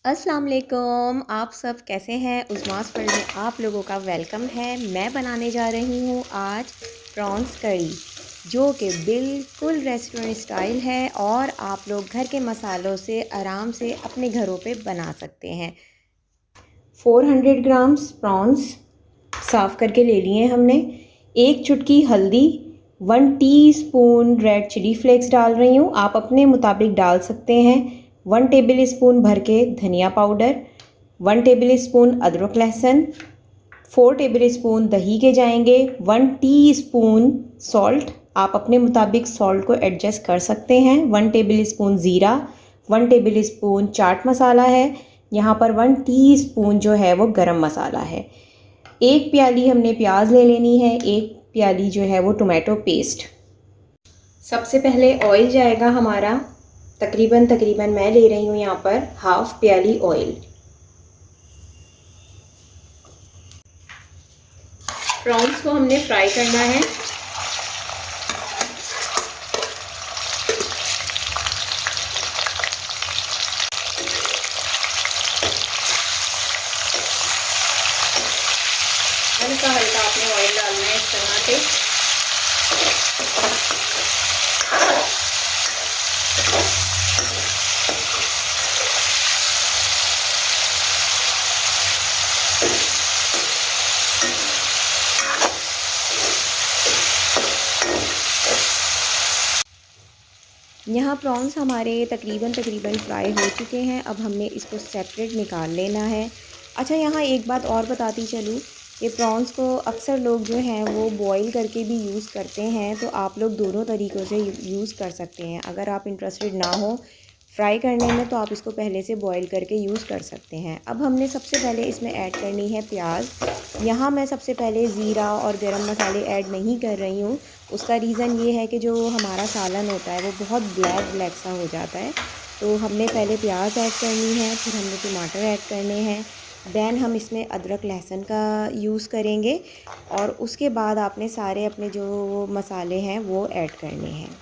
अस्सलाम वालेकुम। आप सब कैसे हैं? उज़मास वर्ल्ड में आप लोगों का वेलकम है। मैं बनाने जा रही हूँ आज प्रॉन्स करी, जो कि बिल्कुल रेस्टोरेंट स्टाइल है और आप लोग घर के मसालों से आराम से अपने घरों पे बना सकते हैं। 400 ग्राम्स प्रॉन्स साफ़ करके ले लिए हमने। एक चुटकी हल्दी, 1 टीस्पून रेड चिली फ्लेक्स डाल रही हूँ, आप अपने मुताबिक डाल सकते हैं। 1 टेबल स्पून भर के धनिया पाउडर, 1 टेबल स्पून अदरक लहसुन, 4 टेबल स्पून दही के जाएंगे, 1 टीस्पून सॉल्ट, आप अपने मुताबिक सॉल्ट को एडजस्ट कर सकते हैं। 1 टेबल स्पून ज़ीरा, 1 टेबल स्पून चाट मसाला है, यहाँ पर 1 टीस्पून जो है वो गरम मसाला है। एक प्याली हमने प्याज ले लेनी है, एक प्याली जो है वो टोमेटो पेस्ट। सबसे पहले ऑयल जाएगा हमारा, तकरीबन मैं ले रही हूँ यहाँ पर हाफ प्याली ऑयल। प्रॉन्स को हमने फ्राई करना है। हल्का हल्का आपने ऑयल डालना है इस तरह से। यहाँ प्रॉन्स हमारे तकरीबन फ्राई हो चुके हैं। अब हमने इसको सेपरेट निकाल लेना है। अच्छा, यहाँ एक बात और बताती चलूँ कि प्रॉन्स को अक्सर लोग जो हैं वो बॉईल करके भी यूज़ करते हैं, तो आप लोग दोनों तरीक़ों से यूज़ कर सकते हैं। अगर आप इंटरेस्टेड ना हो फ्राई करने में तो आप इसको पहले से बॉईल करके यूज़ कर सकते हैं। अब हमने सबसे पहले इसमें ऐड करनी है प्याज। यहाँ मैं सबसे पहले ज़ीरा और गरम मसाले ऐड नहीं कर रही हूँ। उसका रीज़न ये है कि जो हमारा सालन होता है वो बहुत ब्लैक सा हो जाता है। तो हमने पहले प्याज ऐड करनी है, फिर हमने टमाटर ऐड करने हैं, दैन हम इसमें अदरक लहसुन का यूज़ करेंगे और उसके बाद आपने सारे अपने जो मसाले हैं वो ऐड करने हैं।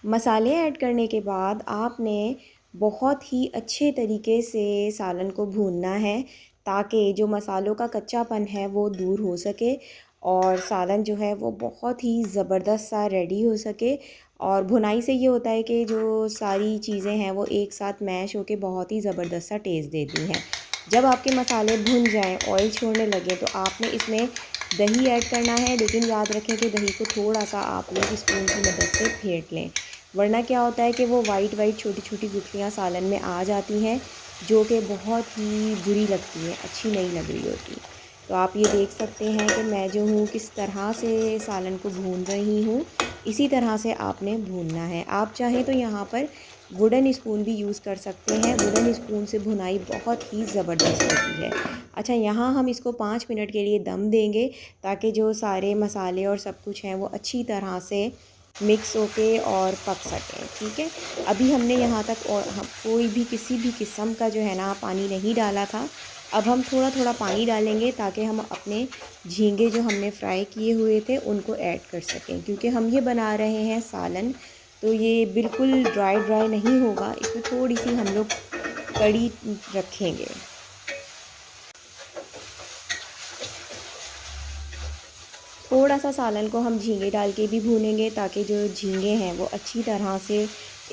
मसाले ऐड करने के बाद आपने बहुत ही अच्छे तरीके से सालन को भूनना है, ताकि जो मसालों का कच्चापन है वो दूर हो सके और सालन जो है वो बहुत ही ज़बरदस्त सा रेडी हो सके। और भुनाई से ये होता है कि जो सारी चीज़ें हैं वो एक साथ मैश होके बहुत ही ज़बरदस्त सा टेस्ट देती हैं। जब आपके मसाले भुन जाएं, ऑयल छोड़ने लगे, तो आपने इसमें दही ऐड करना है, लेकिन याद रखें कि दही को थोड़ा सा आप लोग स्पून की मदद से फेंट लें, वरना क्या होता है कि वो वाइट छोटी छोटी गुठलियाँ सालन में आ जाती हैं, जो कि बहुत ही बुरी लगती हैं, अच्छी नहीं लग रही होती। तो आप ये देख सकते हैं कि मैं जो हूँ किस तरह से सालन को भून रही हूँ, इसी तरह से आपने भूनना है। आप चाहें तो यहाँ पर वुडन स्पून भी यूज़ कर सकते हैं। वुडन स्पून से भुनाई बहुत ही ज़बरदस्त होती है। अच्छा, यहाँ हम इसको 5 मिनट के लिए दम देंगे, ताकि जो सारे मसाले और सब कुछ हैं वो अच्छी तरह से मिक्स होके और पक सकें। ठीक है, अभी हमने यहाँ तक और हम कोई भी किसी भी किस्म का जो है ना पानी नहीं डाला था। अब हम थोड़ा थोड़ा पानी डालेंगे, ताकि हम अपने झींगे जो हमने फ्राई किए हुए थे उनको ऐड कर सकें, क्योंकि हम ये बना रहे हैं सालन, तो ये बिल्कुल ड्राई नहीं होगा। इसमें थोड़ी सी हम लोग कड़ी रखेंगे। थोड़ा सा सालन को हम झींगे डाल के भी भूनेंगे, ताकि जो झींगे हैं वो अच्छी तरह से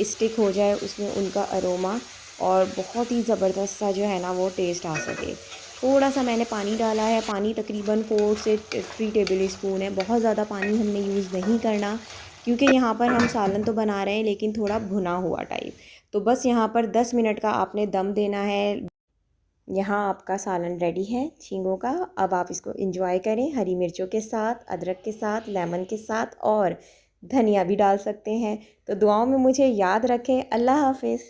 स्टिक हो जाए उसमें उनका अरोमा, और बहुत ही ज़बरदस्त सा जो है ना वो टेस्ट आ सके। थोड़ा सा मैंने पानी डाला है, पानी तकरीबन 4 से 3 टेबल स्पून है। बहुत ज़्यादा पानी हमने यूज़ नहीं करना, क्योंकि यहाँ पर हम सालन तो बना रहे हैं लेकिन थोड़ा भुना हुआ टाइप। तो बस यहाँ पर 10 मिनट का आपने दम देना है। यहाँ आपका सालन रेडी है झींगों का। अब आप इसको एंजॉय करें हरी मिर्चों के साथ, अदरक के साथ, लेमन के साथ, और धनिया भी डाल सकते हैं। तो दुआओं में मुझे याद रखें। अल्लाह हाफ़िज़।